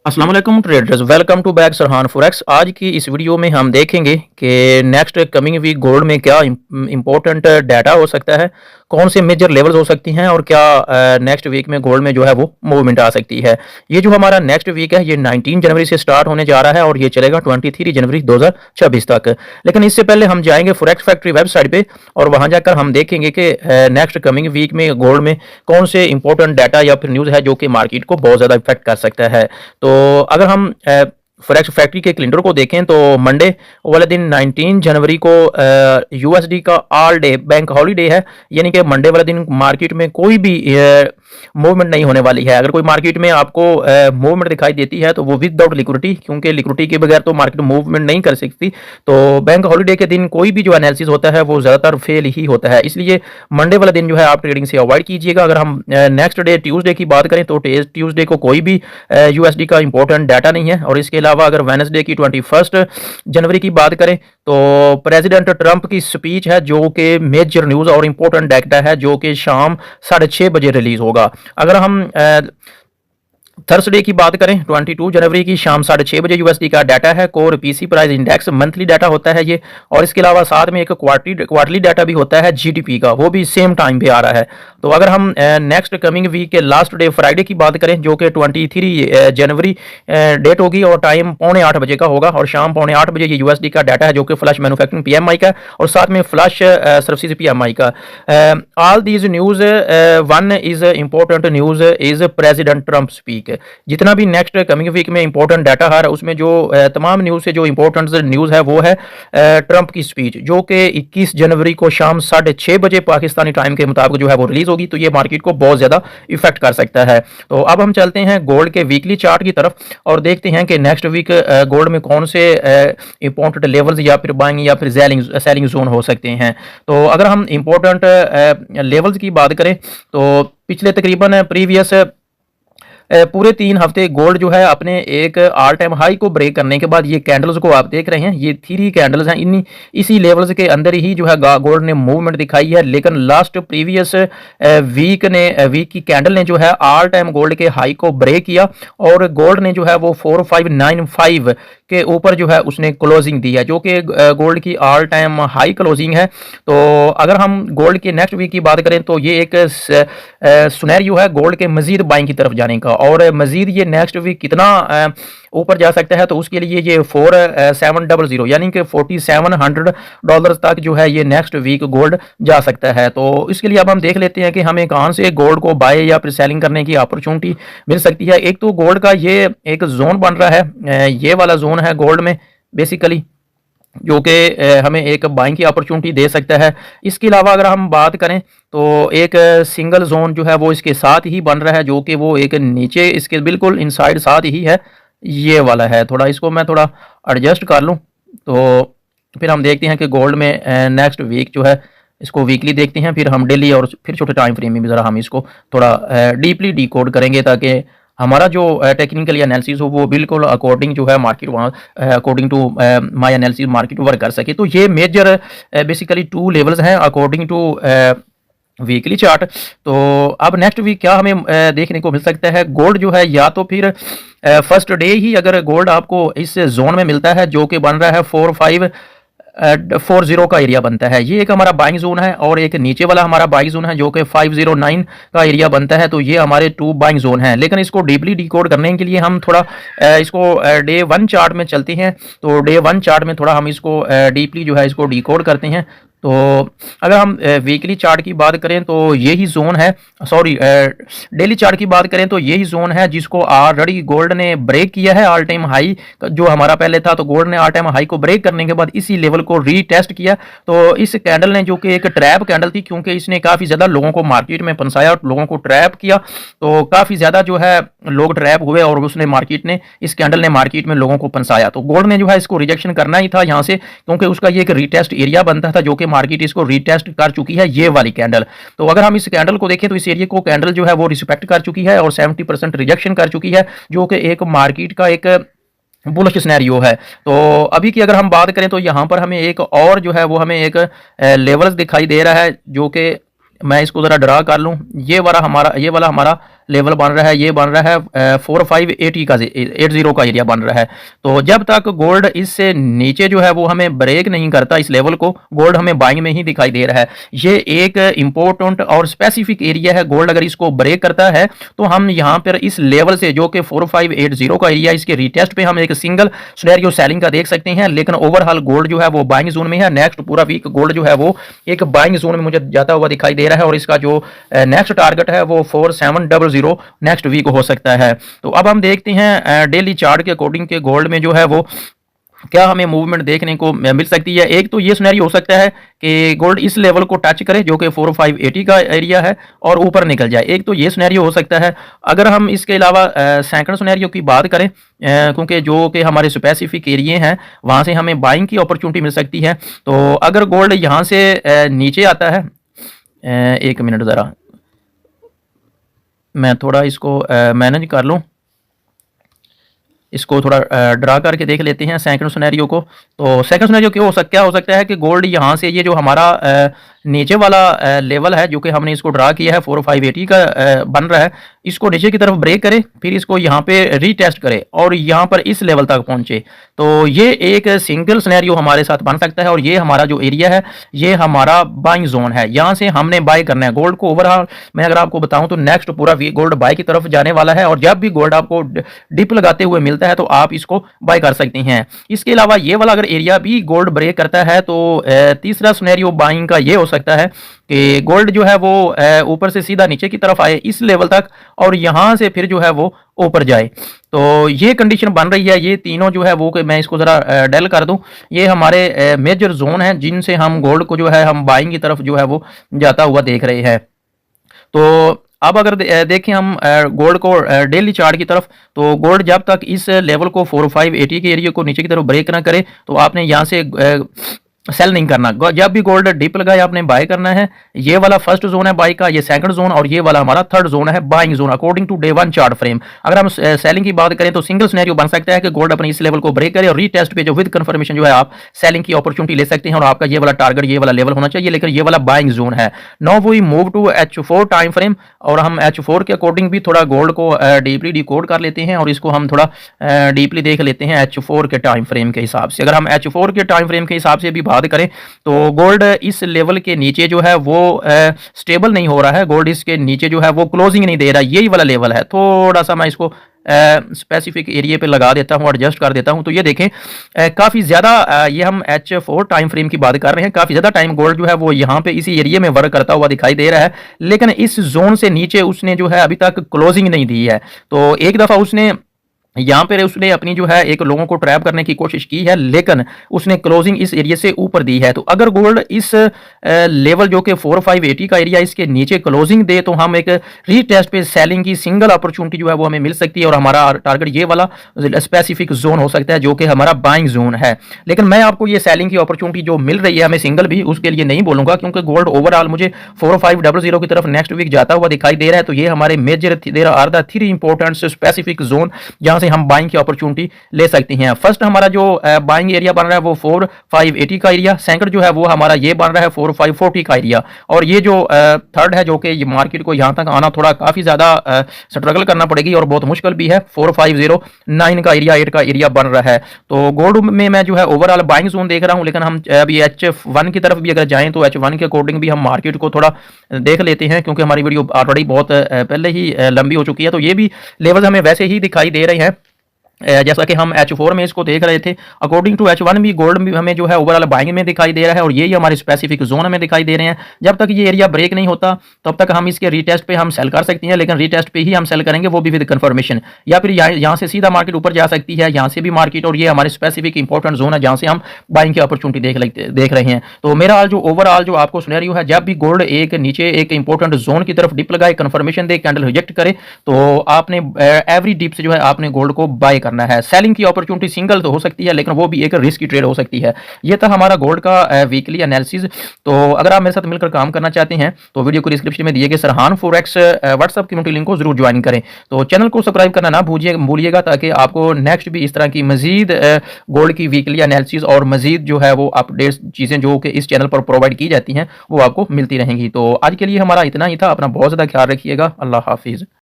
अस्सलाम वालेकुम traders, welcome to back Sarhan forex. आज की इस वीडियो में हम देखेंगे कि नेक्स्ट कमिंग वीक गोल्ड में क्या इंपॉर्टेंट डाटा हो सकता है, कौन से मेजर लेवल्स हो सकती हैं और क्या नेक्स्ट वीक में गोल्ड में जो है वो मूवमेंट आ सकती है। ये जो हमारा नेक्स्ट वीक है ये 19 जनवरी से स्टार्ट होने जा रहा है और ये चलेगा 23 जनवरी 2026 तक। लेकिन इससे पहले हम जाएंगे फॉरेक्स फैक्ट्री वेबसाइट पे और वहां जाकर हम देखेंगे कि नेक्स्ट कमिंग वीक में गोल्ड में कौन से इंपॉर्टेंट डाटा या फिर न्यूज़ है जो कि मार्केट को बहुत ज़्यादा इफेक्ट कर सकता है। तो अगर हम फॉरेक्स फैक्ट्री के कैलेंडर को देखें तो मंडे वाले दिन 19 जनवरी को यूएसडी का ऑल डे बैंक हॉलीडे है, यानी कि मंडे वाले दिन मार्केट में कोई भी मूवमेंट नहीं होने वाली है। अगर कोई मार्केट में आपको मूवमेंट दिखाई देती है तो वो विदाउट लिक्विडिटी, क्योंकि लिक्विडिटी के बगैर तो मार्केट मूवमेंट नहीं कर सकती। तो बैंक हॉलीडे के दिन कोई भी जो एनालिसिस होता है वो ज़्यादातर फेल ही होता है, इसलिए मंडे वाला दिन जो है आप ट्रेडिंग से अवॉइड कीजिएगा। अगर हम नेक्स्ट डे ट्यूसडे की बात करें तो ट्यूसडे को कोई भी यूएसडी का इंपॉर्टेंट डाटा नहीं है। और इसके अलावा अगर वेडनेसडे की 21 जनवरी की बात करें तो प्रेसिडेंट ट्रंप की स्पीच है जो कि मेजर न्यूज़ और इंपॉर्टेंट डाटा है जो कि शाम 6:30 बजे रिलीज होगा। अगर हम थर्सडे की बात करें 22 जनवरी की शाम 6:30 बजे यूएसडी का डाटा है। Core PC price index monthly data होता है ये, और इसके अलावा साथ में एक क्वार्टरली डाटा भी होता है जीडीपी का, वो भी सेम टाइम पे आ रहा है। तो अगर हम नेक्स्ट कमिंग वीक के लास्ट डे फ्राइडे की बात करें जो कि 23 जनवरी डेट होगी और टाइम 7:45 बजे का होगा और शाम 7:45 बजे ये यूएसडी का डाटा है जो कि फ्लैश मैन्युफैक्चरिंग पीएमआई का और साथ में फ्लैश सर्विसेज पीएमआई का। All these news one is important news is president Trump speak. जितना भी नेक्स्ट कमिंग वीक में इंपॉर्टेंट डाटा है उसमें जो तमाम न्यूज़ से जो इंपॉर्टेंट न्यूज़ है वो है ट्रंप की स्पीच जो कि 21 जनवरी को शाम 6:30 बजे पाकिस्तानी टाइम के मुताबिक जो है वो रिलीज होगी। तो ये मार्केट को बहुत ज़्यादा इफेक्ट कर सकता है। तो अब हम चलते हैं गोल्ड के वीकली चार्ट की तरफ और देखते हैं कि नेक्स्ट वीक गोल्ड में कौन से इंपॉर्टेंट लेवल्स या फिर बाइंग या फिर सेलिंग जोन हो सकते हैं। तो अगर हम इंपॉर्टेंट लेवल्स की बात करें तो पिछले तकरीबन प्रीवियस पूरे 3 हफ्ते गोल्ड जो है अपने एक ऑल टाइम हाई को ब्रेक करने के बाद ये कैंडल्स को आप देख रहे हैं, ये 3 कैंडल्स हैं, इसी लेवल्स के अंदर ही जो है गोल्ड ने मूवमेंट दिखाई है। लेकिन लास्ट प्रीवियस वीक की कैंडल ने जो है ऑल टाइम गोल्ड के हाई को ब्रेक किया और गोल्ड ने जो है वो 4595 के ऊपर जो है उसने क्लोजिंग दी है जो कि गोल्ड की ऑल टाइम हाई क्लोजिंग है। तो अगर हम गोल्ड के नेक्स्ट वीक की बात करें तो ये एक सिनेरियो है गोल्ड के मजीद बाइंग की तरफ जाने का, और मजीद ये नेक्स्ट वीक कितना ऊपर जा सकता है तो उसके लिए ये 4700 यानी कि $4700 तक जो है ये नेक्स्ट वीक गोल्ड जा सकता है। तो इसके लिए अब हम देख लेते हैं कि हमें कहां से गोल्ड को बाय या फिर सेलिंग करने की अपॉर्चुनिटी मिल सकती है। एक तो गोल्ड का ये एक जोन बन रहा है, ये वाला जोन है गोल्ड में बेसिकली जो कि हमें एक बाइंग की अपॉर्चुनिटी दे सकता है। इसके अलावा अगर हम बात करें तो एक सिंगल जोन जो है वो इसके साथ ही बन रहा है जो कि वो एक नीचे इसके बिल्कुल इनसाइड साथ ही है, ये वाला है। थोड़ा इसको मैं थोड़ा एडजस्ट कर लूँ तो फिर हम देखते हैं कि गोल्ड में नेक्स्ट वीक जो है इसको वीकली देखते हैं, फिर हम डेली और फिर छोटे टाइम फ्रेम में भी ज़रा हम इसको थोड़ा डीपली डिकोड करेंगे ताकि हमारा जो टेक्निकली एनालिसिस हो वो बिल्कुल अकॉर्डिंग जो है मार्केट वहाँ according to my analysis market work कर सके। तो ये मेजर बेसिकली 2 लेवल्स हैं अकॉर्डिंग टू वीकली चार्ट। तो अब नेक्स्ट वीक क्या हमें देखने को मिल सकता है, गोल्ड जो है या तो फिर फर्स्ट डे ही अगर गोल्ड आपको इस जोन में मिलता है जो कि बन रहा है 4540 का एरिया बनता है, ये एक हमारा बाइंग जोन है, और एक नीचे वाला हमारा बाइंग जोन है जो कि 509 का एरिया बनता है। तो ये हमारे 2 बाइंग जोन हैं। लेकिन इसको डीपली डिकोड करने के लिए हम थोड़ा इसको डे 1 चार्ट में चलते हैं। तो डे 1 चार्ट में थोड़ा हम इसको डीपली जो है इसको डिकोड करते हैं। तो अगर हम वीकली चार्ट की बात करें तो यही जोन है, सॉरी डेली चार्ट की बात करें तो यही जोन है जिसको ऑलरेडी गोल्ड ने ब्रेक किया है ऑल टाइम हाई जो हमारा पहले था। तो गोल्ड ने ऑल टाइम हाई को ब्रेक करने के बाद इसी लेवल को रीटेस्ट किया। तो इस कैंडल ने जो कि एक ट्रैप कैंडल थी, क्योंकि इसने काफ़ी ज़्यादा लोगों को मार्केट में फंसाया और लोगों को ट्रैप किया, तो काफ़ी ज़्यादा जो है लोग ट्रैप हुए और उसने मार्केट ने इस कैंडल ने मार्केट में लोगों को फंसाया। तो गोल्ड ने जो है इसको रिजेक्शन करना ही था यहाँ से, क्योंकि उसका ये एक रीटेस्ट एरिया बनता था जो कि मार्केट इसको रीटेस्ट कर चुकी है, ये वाली कैंडल। तो अगर हम इस कैंडल को देखें तो इस एरिया को कैंडल जो है वो रिस्पेक्ट कर चुकी है और 70% रिजेक्शन कर चुकी है जो कि एक मार्केट का एक बुलिश सिनेरियो है। तो अभी की अगर हम बात करें तो यहाँ पर हमें एक और जो है वो हमें एक लेवल्स दिखाई दे रहा है जो कि मैं इसको ज़रा ड्रा कर लूँ, ये वाला हमारा लेवल बन रहा है, ये बन रहा है 4580 का 80 का एरिया बन रहा है। तो जब तक गोल्ड इससे नीचे जो है वो हमें ब्रेक नहीं करता इस लेवल को, गोल्ड हमें बाइंग में ही दिखाई दे रहा है। ये एक इंपॉर्टेंट और स्पेसिफिक एरिया है। गोल्ड अगर इसको ब्रेक करता है तो हम यहाँ पर इस लेवल से जो कि 4580 का एरिया, इसके रिटेस्ट पे हम एक सिंगल सिनेरियो सेलिंग का देख सकते हैं। लेकिन ओवरऑल गोल्ड जो है वो बाइंग जोन में है। नेक्स्ट पूरा वीक गोल्ड जो है वो एक बाइंग जोन में मुझे जाता हुआ दिखाई दे रहा है, और इसका जो नेक्स्ट टारगेट है वो 4700 नेक्स्ट वीक हो सकता है। तो अब हम देखते हैं डेली चार्ट के अकॉर्डिंग के गोल्ड में जो है वो क्या हमें मूवमेंट देखने को मिल सकती है। एक तो ये सिनेरियो हो सकता है कि गोल्ड इस लेवल को टच करे जो कि 4580 का एरिया है और ऊपर निकल जाए। एक तो ये सिनेरियो हो सकता है। अगर हम इसके अलावा सेकंड सिनेरियो की बात करें, क्योंकि जो कि हमारे स्पेसिफिक एरिए हैं वहाँ से हमें बाइंग की अपॉर्चुनिटी मिल सकती है। तो अगर गोल्ड यहाँ से नीचे आता है, एक मिनट ज़रा मैं थोड़ा इसको मैनेज कर लूँ, इसको थोड़ा ड्रा करके देख लेते हैं सेकंड सिनेरियो को। तो सेकंड सिनेरियो क्या हो सकता है कि गोल्ड यहाँ से ये जो हमारा नीचे वाला लेवल है जो कि हमने इसको ड्रा किया है 4580 का बन रहा है, इसको नीचे की तरफ ब्रेक करे, फिर इसको यहाँ पे रीटेस्ट करे और यहाँ पर इस लेवल तक पहुँचे। तो ये एक सिंगल सिनेरियो हमारे साथ बन सकता है, और ये हमारा जो एरिया है ये हमारा बाइंग जोन है। यहाँ से हमने बाय करना है गोल्ड को। ओवरऑल मैं अगर आपको बताऊँ तो नेक्स्ट पूरा गोल्ड बाय की तरफ जाने वाला है, और जब भी गोल्ड आपको डिप लगाते हुए मिलता है तो आप इसको बाय कर सकते हैं। इसके अलावा ये वाला अगर एरिया भी गोल्ड ब्रेक करता है तो तीसरा सिनेरियो बाइंग का ये हो सकता है कि गोल्ड जो है वो ऊपर से सीधा नीचे की तरफ आए इस लेवल तक, और यहाँ से फिर जो है वो ऊपर जाए। तो ये कंडीशन बन रही है। ये तीनों जो है वो कि मैं इसको ज़रा डेल कर दूं, ये हमारे मेजर जोन हैं जिनसे हम गोल्ड को जो है हम बाइंग की तरफ जो है वो जाता हुआ देख रहे हैं। तो अब अगर देखें हम गोल्ड को डेली चार्ट की तरफ, तो गोल्ड जब तक इस लेवल को 4580 के एरिया को नीचे की तरफ ब्रेक ना करे तो आपने यहाँ से सेल नहीं करना। जब भी गोल्ड डिप लगाए आपने बाय करना है। ये वाला फर्स्ट जोन है बाय का, ये सेकंड जोन, और ये वाला हमारा थर्ड जोन है buying zone according to D one chart frame. अगर हम सेलिंग की बात करें तो सिंगल सिनेरियो बन सकता है कि गोल्ड अपने इस लेवल को ब्रेक करे और रीटेस्ट पे जो विद कंफर्मेशन जो है आप सेलिंग की अपॉर्चुनिटी ले सकते हैं, और आपका ये वाला टारगेट ये वाला लेवल होना चाहिए। लेकिन ये वाला बाइंग जोन है। Now we move to H4 time frame, और हम H4 के अकॉर्डिंग भी थोड़ा गोल्ड को डीपली डिकोड कर लेते हैं, और इसको हम थोड़ा डीपली देख लेते हैं H4 के टाइम फ्रेम के हिसाब से। अगर हम H4 के टाइम फ्रेम के हिसाब से भी बात करें तो गोल्ड इस लेवल के नीचे जो है वो स्टेबल नहीं हो रहा है। गोल्ड इसके नीचे जो है वो क्लोजिंग नहीं दे रहा, यही वाला लेवल है। थोड़ा सा मैं इसको स्पेसिफिक एरिया पे लगा देता हूँ, एडजस्ट कर देता हूँ। तो ये देखें काफ़ी ज़्यादा ये हम H4 टाइम फ्रेम की बात कर रहे हैं। काफ़ी ज़्यादा टाइम गोल्ड जो है वो यहाँ पे इसी एरिया में वर्क करता हुआ दिखाई दे रहा है, लेकिन इस जोन से नीचे उसने जो है अभी तक क्लोजिंग नहीं दी है। तो एक दफ़ा उसने यहाँ पर उसने अपनी जो है एक लोगों को ट्रैप करने की कोशिश की है, लेकिन उसने क्लोजिंग इस एरिया से ऊपर दी है। तो अगर गोल्ड इस लेवल जो कि 4580 का एरिया इसके नीचे क्लोजिंग दे तो हम एक रीटेस्ट पे सेलिंग की सिंगल अपॉर्चुनिटी जो है वो हमें मिल सकती है, और हमारा टारगेट ये वाला स्पेसिफिक जोन हो सकता है जो कि हमारा बाइंग जोन है। लेकिन मैं आपको ये सेलिंग की अपॉर्चुनिटी जो मिल रही है हमें सिंगल भी, उसके लिए नहीं बोलूंगा, क्योंकि गोल्ड ओवरऑल मुझे 4500 की तरफ नेक्स्ट वीक जाता हुआ दिखाई दे रहा है। तो ये हमारे major there are the 3 important specific zone जहां से हम बाइंग की अपॉर्चुनिटी ले सकते हैं। फर्स्ट हमारा जो बाइंग एरिया बन रहा है वो 4580 का एरिया, सेकंड जो है वो हमारा ये बन रहा है 4540 का एरिया, और ये जो थर्ड है जो कि ये मार्केट को यहाँ तक आना थोड़ा काफ़ी ज़्यादा स्ट्रगल करना पड़ेगी और बहुत मुश्किल भी है, 4509 का एरिया 8 का एरिया बन रहा है। तो गोल्ड में मैं जो है ओवरऑल बाइंग जोन देख रहा हूँ, लेकिन हम अभी H1 की तरफ भी अगर जाएँ तो H1 के अकॉर्डिंग भी हम मार्केट को थोड़ा देख लेते हैं, क्योंकि हमारी वीडियो ऑलरेडी बहुत पहले ही लंबी हो चुकी है। तो ये भी लेवल हमें वैसे ही दिखाई दे रहे हैं जैसा कि हम H4 में इसको देख रहे थे। अकॉर्डिंग टू H1 भी गोल्ड भी हमें जो है ओवरऑल बाइंग में दिखाई दे रहा है, और ये हमारे स्पेसिफिक जोन में दिखाई दे रहे हैं। जब तक ये एरिया ब्रेक नहीं होता तब तक हम इसके रीटेस्ट पे हम सेल कर सकते हैं, लेकिन रीटेस्ट पे ही हम सेल करेंगे, वो भी विद कंफर्मेशन, या फिर यहाँ से सीधा मार्केट ऊपर जा सकती है, यहाँ से भी मार्केट, और ये हमारे स्पेसिफिक इंपॉर्टेंट जोन है जहाँ से हम बाइंग की अपॉर्चुनिटी देख रहे हैं। तो मेरा जो ओवरऑल जो आपको सिनेरियो है, जब भी गोल्ड एक नीचे एक इंपॉर्टेंट जोन की तरफ डिप लगाए, कंफर्मेशन दे, कैंडल रिजेक्ट करे, तो आपने एवरी डिप से जो है आपने गोल्ड को बाय करना है। सेलिंग की अपॉर्चुनिटी सिंगल तो हो सकती है, लेकिन वो भी एक रिस्क की ट्रेड हो सकती है। ये था हमारा गोल्ड का वीकली एनालिसिस। तो अगर आप मेरे साथ मिलकर काम करना चाहते हैं तो वीडियो को डिस्क्रिप्शन में दिए गए सरहान फॉरेक्स व्हाट्सएप कम्युनिटी लिंक को जरूर ज्वाइन करें। तो चैनल को सब्सक्राइब करना ना भूलिएगा, ताकि आपको नेक्स्ट भी इस तरह की मजीद गोल्ड की वीकली एनालिसिस और मजीद जो है वो अपडेट्स चीज़ें जो कि इस चैनल पर प्रोवाइड की जाती हैं वो आपको मिलती रहेंगी। तो आज के लिए हमारा इतना ही था। अपना बहुत ज़्यादा ख्याल रखिएगा। अल्लाह हाफिज़।